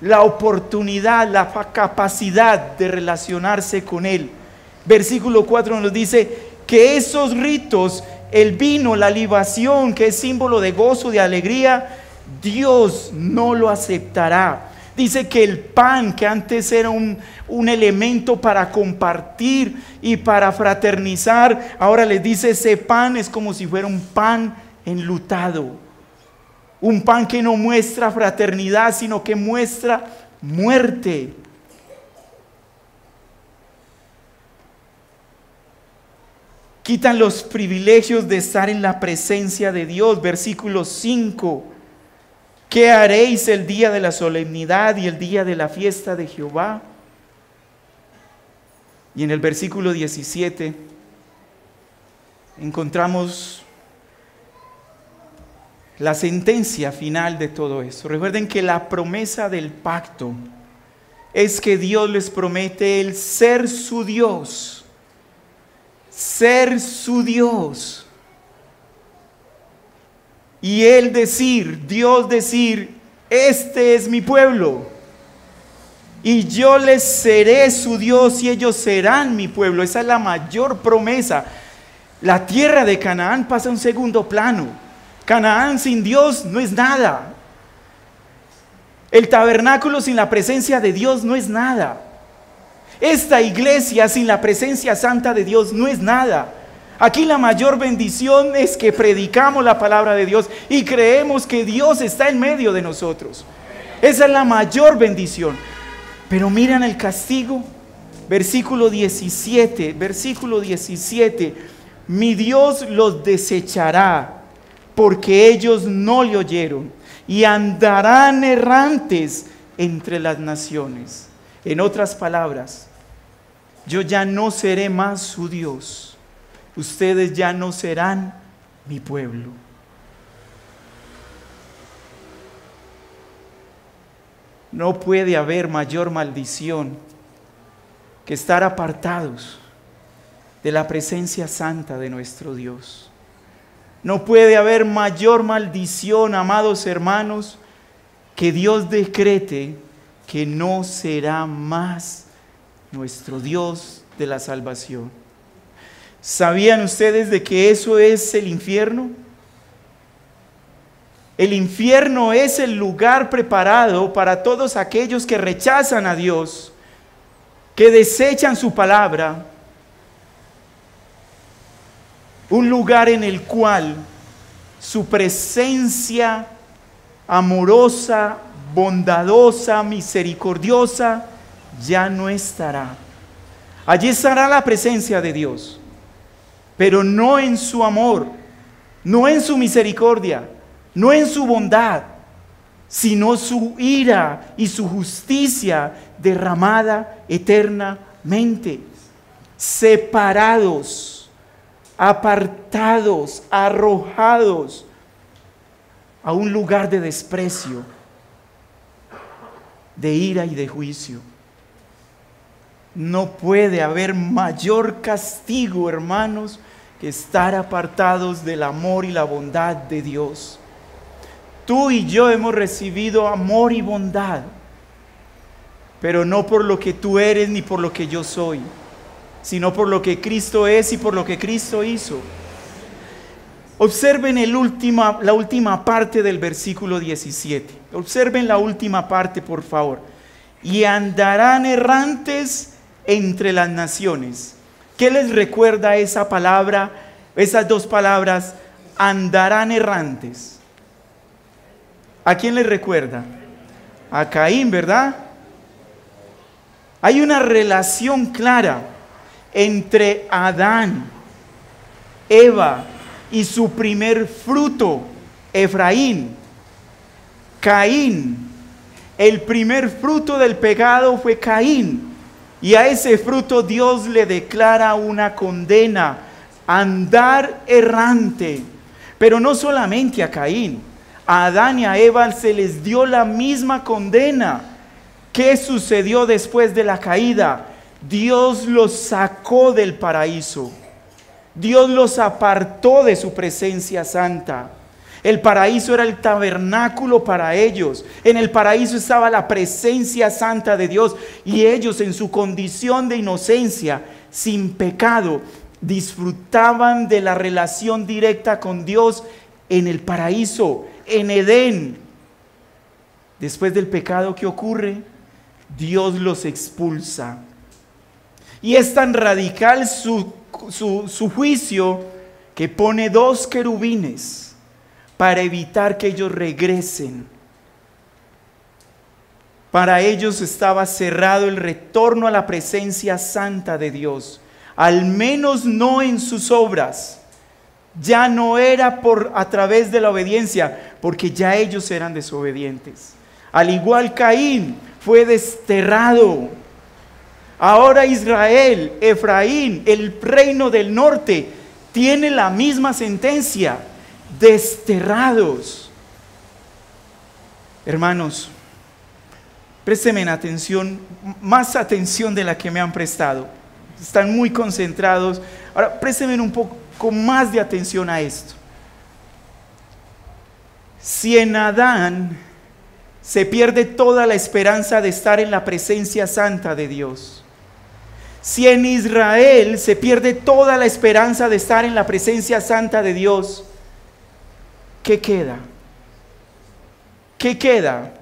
la oportunidad, la capacidad de relacionarse con Él. Versículo 4 nos dice que esos ritos, el vino, la libación, que es símbolo de gozo, de alegría, Dios no lo aceptará. Dice que el pan, que antes era un elemento para compartir y para fraternizar, ahora les dice ese pan es como si fuera un pan enlutado. Un pan que no muestra fraternidad, sino que muestra muerte. Quitan los privilegios de estar en la presencia de Dios. Versículo 5. ¿Qué haréis el día de la solemnidad y el día de la fiesta de Jehová? Y en el versículo 17 encontramos la sentencia final de todo eso. Recuerden que la promesa del pacto es que Dios les promete el ser su Dios. Ser su Dios. Y Él decir, Dios decir, este es mi pueblo. Y yo les seré su Dios y ellos serán mi pueblo. Esa es la mayor promesa. La tierra de Canaán pasa a un segundo plano. Canaán sin Dios no es nada. El tabernáculo sin la presencia de Dios no es nada. Esta iglesia sin la presencia santa de Dios no es nada. Aquí la mayor bendición es que predicamos la palabra de Dios y creemos que Dios está en medio de nosotros. Esa es la mayor bendición. Pero miren el castigo. Versículo 17. Mi Dios los desechará, porque ellos no le oyeron, y andarán errantes entre las naciones. En otras palabras, yo ya no seré más su Dios. Ustedes ya no serán mi pueblo. No puede haber mayor maldición que estar apartados de la presencia santa de nuestro Dios. No puede haber mayor maldición, amados hermanos, que Dios decrete que no será más nuestro Dios de la salvación. ¿Sabían ustedes de que eso es el infierno? El infierno es el lugar preparado para todos aquellos que rechazan a Dios, que desechan su palabra. Un lugar en el cual su presencia amorosa, bondadosa, misericordiosa, ya no estará. Allí estará la presencia de Dios, pero no en su amor, no en su misericordia, no en su bondad, sino su ira y su justicia derramada eternamente. Separados, apartados, arrojados a un lugar de desprecio, de ira y de juicio. No puede haber mayor castigo, hermanos, que estar apartados del amor y la bondad de Dios. Tú y yo hemos recibido amor y bondad, pero no por lo que tú eres ni por lo que yo soy, sino por lo que Cristo es y por lo que Cristo hizo. Observen la última parte del versículo 17. Observen la última parte, por favor. Y andarán errantes entre las naciones. ¿Qué les recuerda esa palabra, esas dos palabras, andarán errantes? ¿A quién les recuerda? A Caín, ¿verdad? Hay una relación clara entre Adán, Eva y su primer fruto, Efraín. Caín, el primer fruto del pecado fue Caín, y a ese fruto Dios le declara una condena, andar errante. Pero no solamente a Caín, a Adán y a Eva se les dio la misma condena. ¿Qué sucedió después de la caída? Dios los sacó del paraíso. Dios los apartó de su presencia santa. El paraíso era el tabernáculo para ellos. En el paraíso estaba la presencia santa de Dios. Y ellos, en su condición de inocencia, sin pecado, disfrutaban de la relación directa con Dios en el paraíso, en Edén. Después del pecado, ¿qué ocurre? Dios los expulsa. Y es tan radical su juicio que pone 2 querubines para evitar que ellos regresen. Para ellos estaba cerrado el retorno a la presencia santa de Dios, al menos no en sus obras. Ya no era a través de la obediencia, porque ya ellos eran desobedientes. Al igual Caín fue desterrado. Ahora Israel, Efraín, el reino del norte, tiene la misma sentencia: desterrados. Hermanos, préstenme atención, más atención de la que me han prestado. Están muy concentrados. Ahora, préstenme un poco más de atención a esto. Si en Adán se pierde toda la esperanza de estar en la presencia santa de Dios, si en Israel se pierde toda la esperanza de estar en la presencia santa de Dios, ¿qué queda? ¿Qué queda?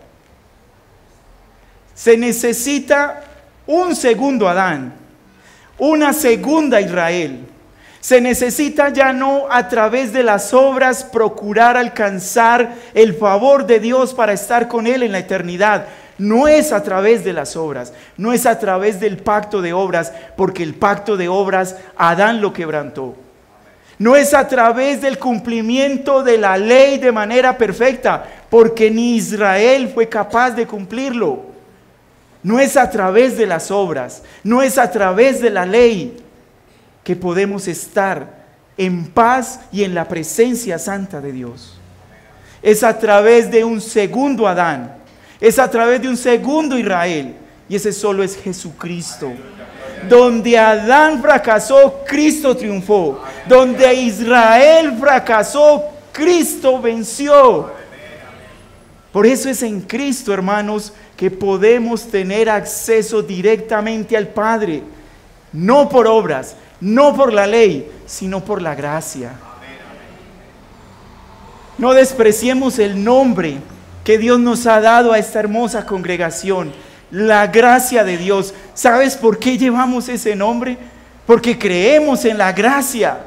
Se necesita un segundo Adán, una segunda Israel. Se necesita ya no a través de las obras procurar alcanzar el favor de Dios para estar con Él en la eternidad. No es a través de las obras, no es a través del pacto de obras, porque el pacto de obras Adán lo quebrantó. No es a través del cumplimiento de la ley de manera perfecta, porque ni Israel fue capaz de cumplirlo. No es a través de las obras, no es a través de la ley que podemos estar en paz y en la presencia santa de Dios. Es a través de un segundo Adán, es a través de un segundo Israel, y ese solo es Jesucristo. Donde Adán fracasó, Cristo triunfó. Donde Israel fracasó, Cristo venció. Por eso es en Cristo, hermanos, que podemos tener acceso directamente al Padre. No por obras, no por la ley, sino por la gracia. No despreciemos el nombre que Dios nos ha dado a esta hermosa congregación. La gracia de Dios. ¿Sabes por qué llevamos ese nombre? Porque creemos en la gracia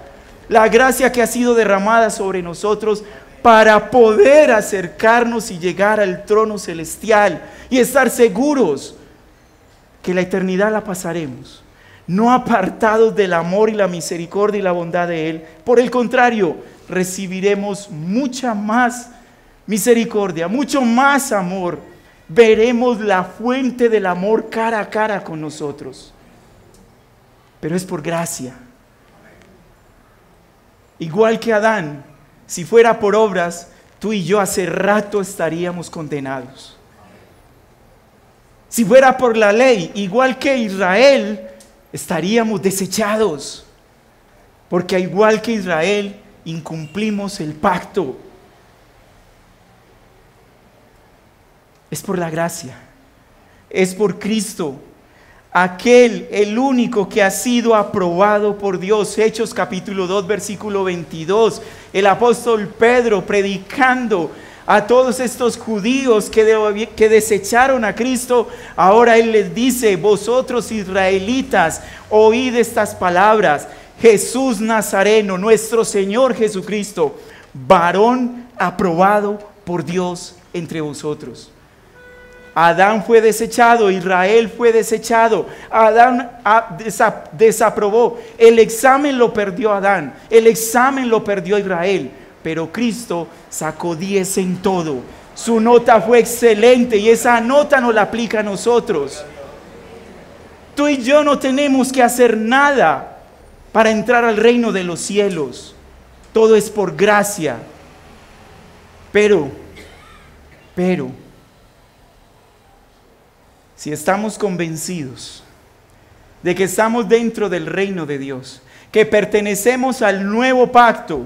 que ha sido derramada sobre nosotros para poder acercarnos y llegar al trono celestial y estar seguros que la eternidad la pasaremos, no apartados del amor y la misericordia y la bondad de Él. Por el contrario, recibiremos mucha más misericordia, mucho más amor. Veremos la fuente del amor cara a cara con nosotros. Pero es por gracia. Igual que Adán, si fuera por obras, tú y yo hace rato estaríamos condenados. Si fuera por la ley, igual que Israel, estaríamos desechados. Porque igual que Israel, incumplimos el pacto. Es por la gracia, es por Cristo, el único que ha sido aprobado por Dios. Hechos capítulo 2, versículo 22, el apóstol Pedro predicando a todos estos judíos que desecharon a Cristo, ahora él les dice: vosotros israelitas, oíd estas palabras, Jesús Nazareno, nuestro Señor Jesucristo, varón aprobado por Dios entre vosotros. Adán fue desechado, Israel fue desechado, Adán desaprobó, el examen lo perdió Adán, el examen lo perdió Israel, pero Cristo sacó 10 en todo. Su nota fue excelente y esa nota nos la aplica a nosotros. Tú y yo no tenemos que hacer nada para entrar al reino de los cielos. Todo es por gracia. Pero si estamos convencidos de que estamos dentro del reino de Dios, que pertenecemos al nuevo pacto,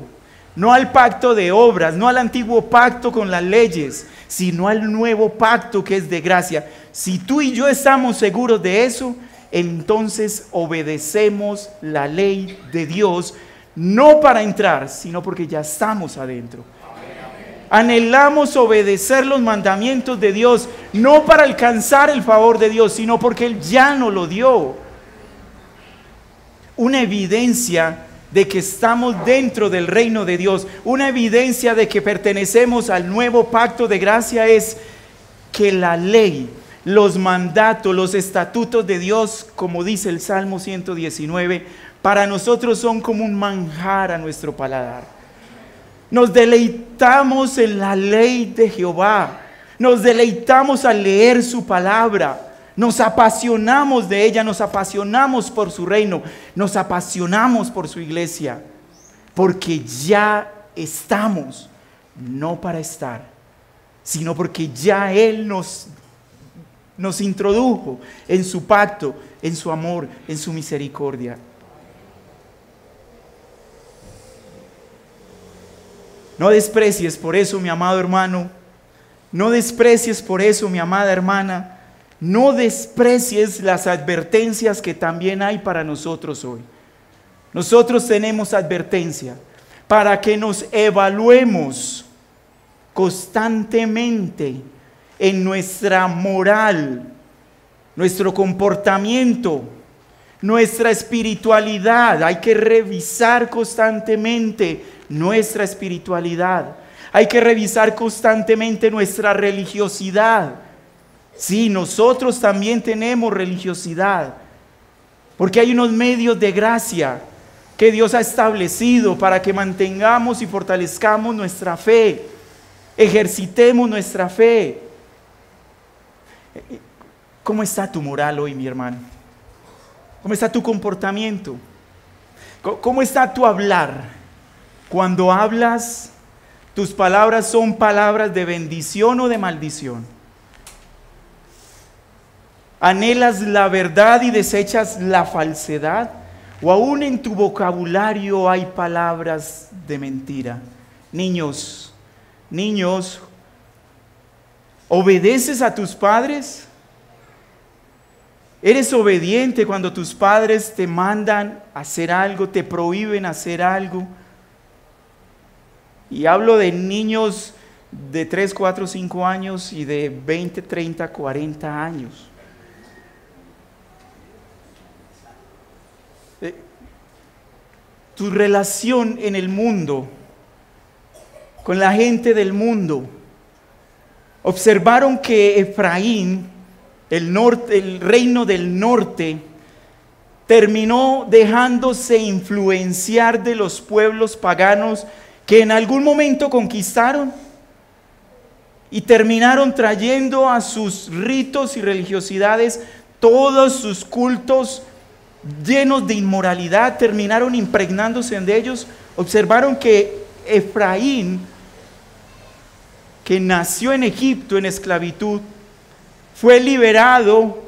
no al pacto de obras, no al antiguo pacto con las leyes, sino al nuevo pacto que es de gracia. Si tú y yo estamos seguros de eso, entonces obedecemos la ley de Dios, no para entrar, sino porque ya estamos adentro. Anhelamos obedecer los mandamientos de Dios, no para alcanzar el favor de Dios, sino porque Él ya nos lo dio. Una evidencia de que estamos dentro del reino de Dios, una evidencia de que pertenecemos al nuevo pacto de gracia es que la ley, los mandatos, los estatutos de Dios, como dice el Salmo 119, para nosotros son como un manjar a nuestro paladar. Nos deleitamos en la ley de Jehová, nos deleitamos al leer su palabra, nos apasionamos de ella, nos apasionamos por su reino, nos apasionamos por su iglesia, porque ya estamos, no para estar, sino porque ya Él nos introdujo en su pacto, en su amor, en su misericordia. No desprecies por eso, mi amado hermano, no desprecies por eso, mi amada hermana, no desprecies las advertencias que también hay para nosotros hoy. Nosotros tenemos advertencia para que nos evaluemos constantemente en nuestra moral, nuestro comportamiento, nuestra espiritualidad. Hay que revisar constantemente nuestra espiritualidad. Hay que revisar constantemente nuestra religiosidad. Sí, nosotros también tenemos religiosidad, porque hay unos medios de gracia que Dios ha establecido para que mantengamos y fortalezcamos nuestra fe, ejercitemos nuestra fe. ¿Cómo está tu moral hoy, mi hermano? ¿Cómo está tu comportamiento? ¿Cómo está tu hablar? Cuando hablas, ¿tus palabras son palabras de bendición o de maldición? ¿Anhelas la verdad y desechas la falsedad? ¿O aún en tu vocabulario hay palabras de mentira? Niños, ¿obedeces a tus padres? ¿Eres obediente cuando tus padres te mandan hacer algo, te prohíben hacer algo? Y hablo de niños de 3, 4, 5 años y de 20, 30, 40 años. Tu relación en el mundo, con la gente del mundo, observaron que Efraín, el reino del norte, terminó dejándose influenciar de los pueblos paganos que en algún momento conquistaron y terminaron trayendo a sus ritos y religiosidades todos sus cultos llenos de inmoralidad, terminaron impregnándose de ellos. Observaron que Efraín, que nació en Egipto en esclavitud, fue liberado,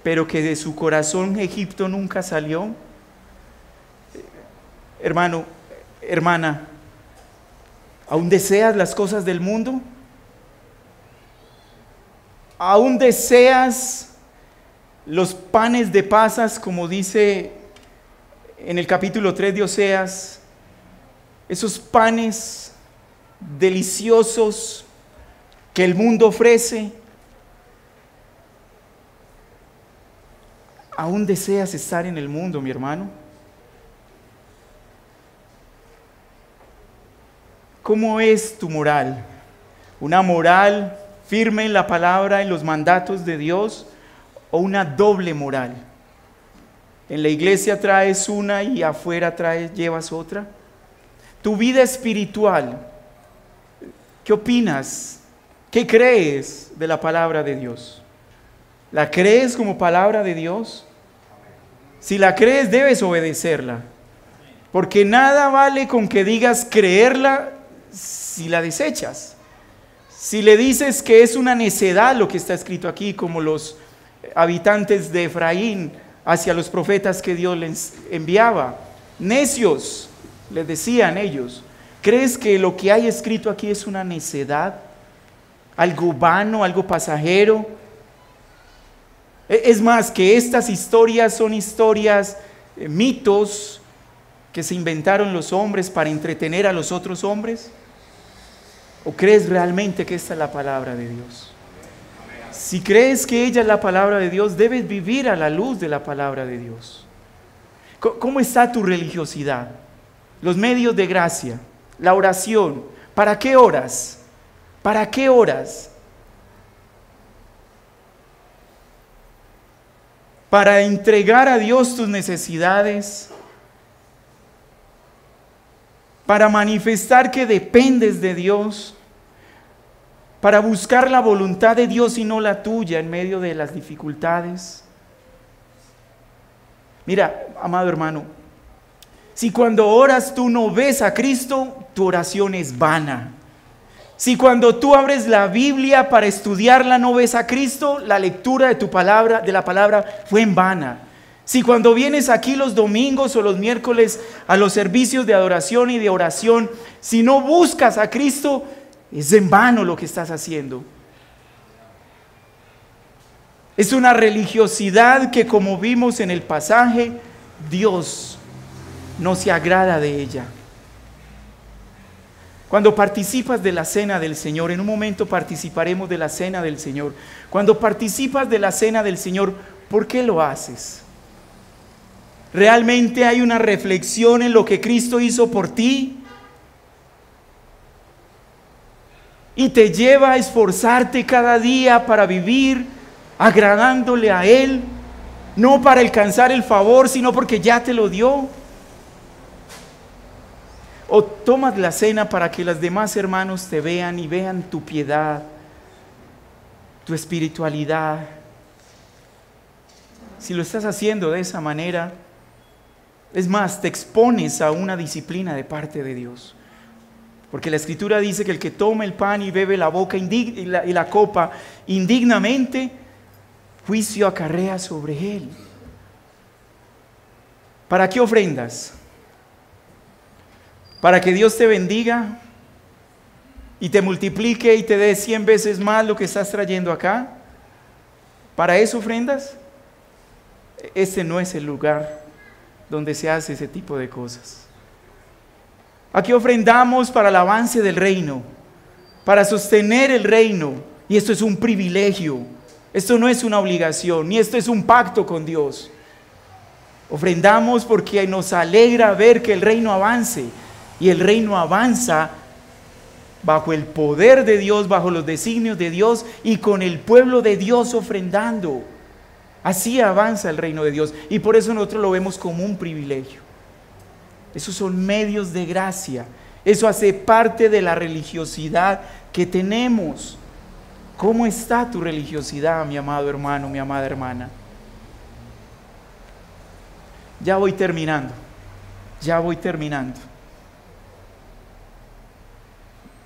pero que de su corazón Egipto nunca salió. Hermano, hermana, ¿aún deseas las cosas del mundo? ¿Aún deseas los panes de pasas, como dice en el capítulo 3 de Oseas? Esos panes deliciosos que el mundo ofrece. ¿Aún deseas estar en el mundo, mi hermano? ¿Cómo es tu moral? ¿Una moral firme en la palabra, en los mandatos de Dios, o una doble moral? En la iglesia traes una y afuera llevas otra. Tu vida espiritual, ¿qué opinas? ¿Qué crees de la palabra de Dios? ¿La crees como palabra de Dios? Si la crees, debes obedecerla, porque nada vale con que digas creerla si la desechas. Si le dices que es una necedad lo que está escrito aquí, como los habitantes de Efraín hacia los profetas que Dios les enviaba, necios, les decían ellos. ¿Crees que lo que hay escrito aquí es una necedad? ¿Algo vano, algo pasajero? Es más, que estas historias son historias, mitos que se inventaron los hombres para entretener a los otros hombres. ¿O crees realmente que esta es la palabra de Dios? Si crees que ella es la palabra de Dios, debes vivir a la luz de la palabra de Dios. ¿Cómo está tu religiosidad? Los medios de gracia, la oración. ¿Para qué oras? ¿Para qué oras? Para entregar a Dios tus necesidades, para manifestar que dependes de Dios, para buscar la voluntad de Dios y no la tuya en medio de las dificultades. Mira, amado hermano, si cuando oras tú no ves a Cristo, tu oración es vana. Si cuando tú abres la Biblia para estudiarla no ves a Cristo, la lectura de la palabra fue en vana. Si cuando vienes aquí los domingos o los miércoles a los servicios de adoración y de oración, si no buscas a Cristo, es en vano lo que estás haciendo. Es una religiosidad que, como vimos en el pasaje, Dios no se agrada de ella. Cuando participas de la cena del Señor, en un momento participaremos de la cena del Señor. Cuando participas de la cena del Señor, ¿por qué lo haces? ¿Realmente hay una reflexión en lo que Cristo hizo por ti? Y te lleva a esforzarte cada día para vivir agradándole a Él, no para alcanzar el favor, sino porque ya te lo dio. O tomas la cena para que los demás hermanos te vean y vean tu piedad, tu espiritualidad. Si lo estás haciendo de esa manera, es más, te expones a una disciplina de parte de Dios. Porque la Escritura dice que el que toma el pan y bebe la boca y la copa indignamente, juicio acarrea sobre él. ¿Para qué ofrendas? ¿Para que Dios te bendiga y te multiplique y te dé 100 veces más lo que estás trayendo acá? ¿Para eso ofrendas? Este no es el lugar donde se hace ese tipo de cosas. Aquí ofrendamos para el avance del reino, para sostener el reino, y esto es un privilegio, esto no es una obligación, ni esto es un pacto con Dios. Ofrendamos porque nos alegra ver que el reino avance, y el reino avanza bajo el poder de Dios, bajo los designios de Dios, y con el pueblo de Dios ofrendando. Así avanza el reino de Dios, y por eso nosotros lo vemos como un privilegio. Esos son medios de gracia. Eso hace parte de la religiosidad que tenemos. ¿Cómo está tu religiosidad, mi amado hermano, mi amada hermana? Ya voy terminando.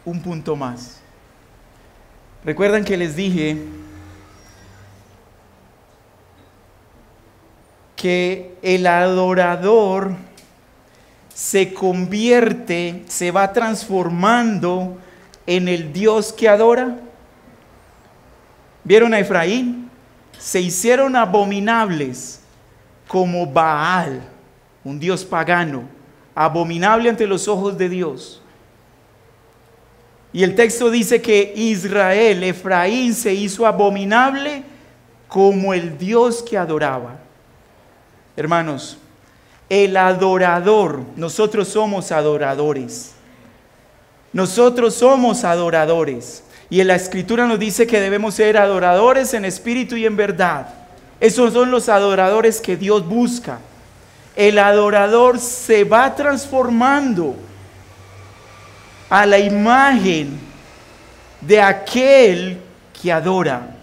Un punto más. ¿Recuerdan que les dije que el adorador se convierte, se va transformando en el Dios que adora? ¿Vieron a Efraín? Se hicieron abominables como Baal, un dios pagano, abominable ante los ojos de Dios. Y el texto dice que Israel, Efraín, se hizo abominable como el Dios que adoraba. Hermanos, el adorador, nosotros somos adoradores. Y en la Escritura nos dice que debemos ser adoradores en espíritu y en verdad. Esos son los adoradores que Dios busca. El adorador se va transformando a la imagen de aquel que adora.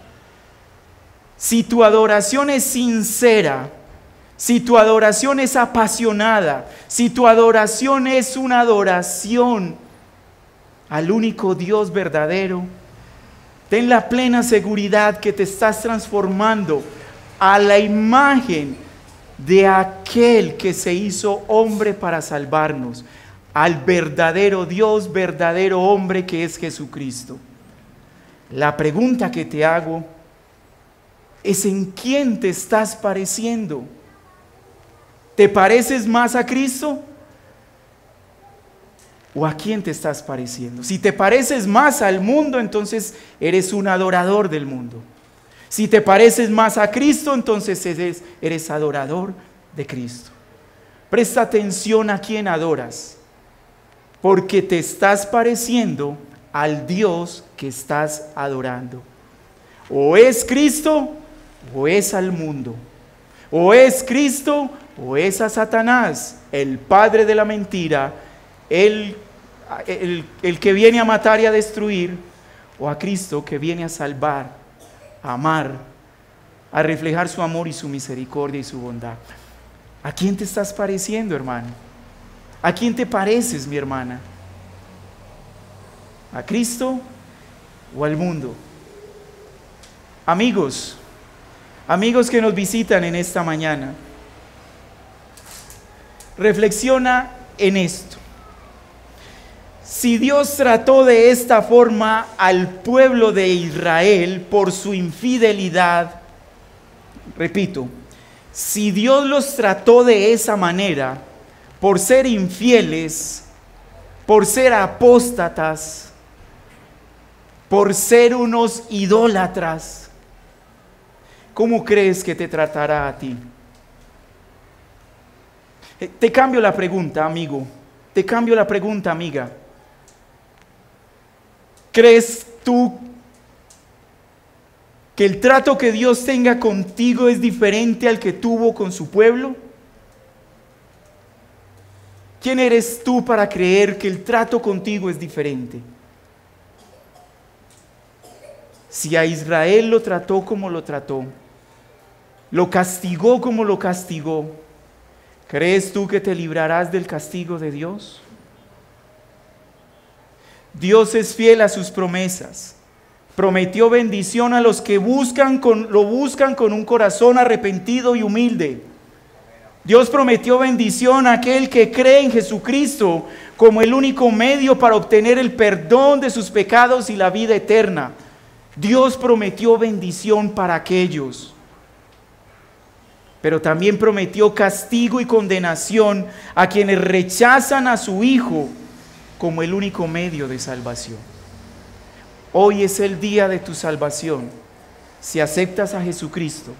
Si tu adoración es sincera, si tu adoración es apasionada, si tu adoración es una adoración al único Dios verdadero, ten la plena seguridad que te estás transformando a la imagen de aquel que se hizo hombre para salvarnos, al verdadero Dios, verdadero hombre que es Jesucristo. La pregunta que te hago es: ¿en quién te estás pareciendo? ¿Te pareces más a Cristo? ¿O a quién te estás pareciendo? Si te pareces más al mundo, entonces eres un adorador del mundo. Si te pareces más a Cristo, entonces eres adorador de Cristo. Presta atención a quién adoras, porque te estás pareciendo al Dios que estás adorando. O es Cristo o es al mundo. O es Cristo o es a Satanás, el padre de la mentira, el que viene a matar y a destruir, o a Cristo que viene a salvar, a amar, a reflejar su amor y su misericordia y su bondad. ¿A quién te estás pareciendo, hermano? ¿A quién te pareces, mi hermana? ¿A Cristo o al mundo? Amigos que nos visitan en esta mañana, reflexiona en esto. Si Dios trató de esta forma al pueblo de Israel por su infidelidad, repito, si Dios los trató de esa manera por ser infieles, por ser apóstatas, por ser unos idólatras, ¿cómo crees que te tratará a ti? Te cambio la pregunta, amigo. Te cambio la pregunta, amiga. ¿Crees tú que el trato que Dios tenga contigo es diferente al que tuvo con su pueblo? ¿Quién eres tú para creer que el trato contigo es diferente? Si a Israel lo trató como lo trató, lo castigó como lo castigó, ¿crees tú que te librarás del castigo de Dios? Dios es fiel a sus promesas. Prometió bendición a los que lo buscan con un corazón arrepentido y humilde. Dios prometió bendición a aquel que cree en Jesucristo como el único medio para obtener el perdón de sus pecados y la vida eterna. Dios prometió bendición para aquellos, pero también prometió castigo y condenación a quienes rechazan a su Hijo como el único medio de salvación. Hoy es el día de tu salvación. Si aceptas a Jesucristo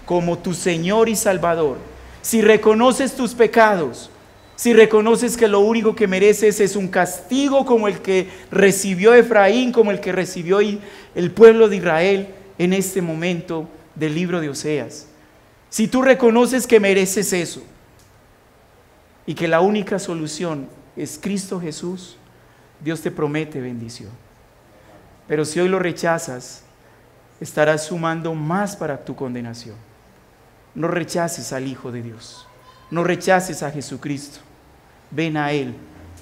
como tu Señor y Salvador, si reconoces tus pecados, si reconoces que lo único que mereces es un castigo como el que recibió Efraín, como el que recibió el pueblo de Israel en este momento del libro de Oseas. Si tú reconoces que mereces eso y que la única solución es Cristo Jesús, Dios te promete bendición. Pero si hoy lo rechazas, estarás sumando más para tu condenación. No rechaces al Hijo de Dios. No rechaces a Jesucristo. Ven a Él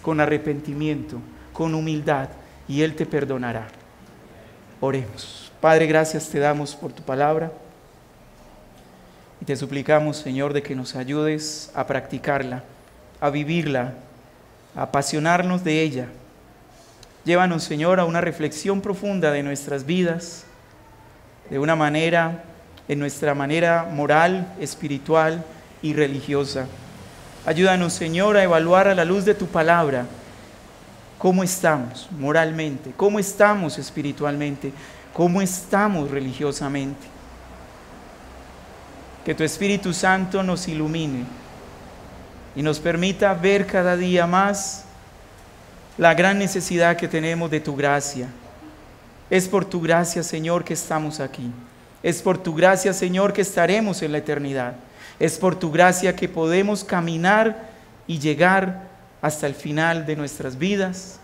con arrepentimiento, con humildad, y Él te perdonará. Oremos. Padre, gracias te damos por tu palabra. Y te suplicamos, Señor, de que nos ayudes a practicarla, a vivirla, a apasionarnos de ella. Llévanos, Señor, a una reflexión profunda de nuestras vidas, de una manera, en nuestra manera moral, espiritual y religiosa. Ayúdanos, Señor, a evaluar a la luz de tu palabra cómo estamos moralmente, cómo estamos espiritualmente, cómo estamos religiosamente. Que tu Espíritu Santo nos ilumine y nos permita ver cada día más la gran necesidad que tenemos de tu gracia. Es por tu gracia, Señor, que estamos aquí. Es por tu gracia, Señor, que estaremos en la eternidad. Es por tu gracia que podemos caminar y llegar hasta el final de nuestras vidas,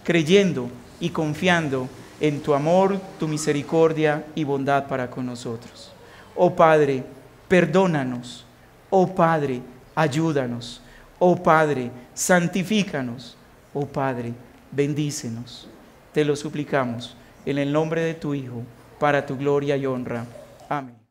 creyendo y confiando en tu amor, tu misericordia y bondad para con nosotros. Oh Padre, perdónanos. Oh Padre, ayúdanos. Oh Padre, santifícanos. Oh Padre, bendícenos. Te lo suplicamos en el nombre de tu Hijo, para tu gloria y honra. Amén.